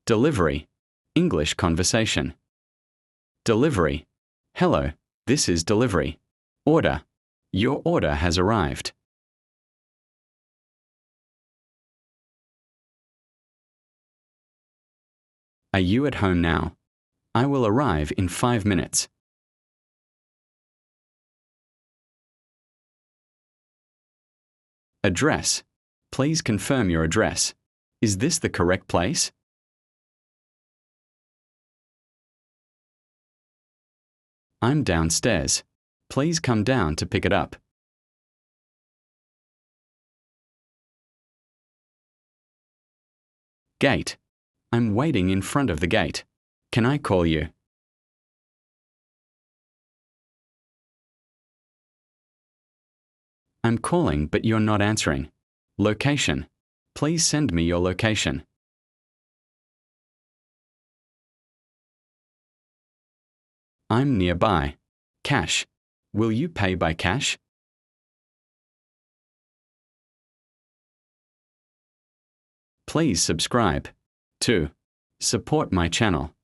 Delivery. English conversation. Delivery. Hello, this is delivery. Order. Your order has arrived. Are you at home now? I will arrive in 5 minutes. Address. Please confirm your address. Is this the correct place? I'm downstairs. Please come down to pick it up. Gate. I'm waiting in front of the gate. Can I call you? I'm calling, but you're not answering. Location. Please send me your location. I'm nearby. Cash. Will you pay by cash? Please subscribe. 2. Support my channel.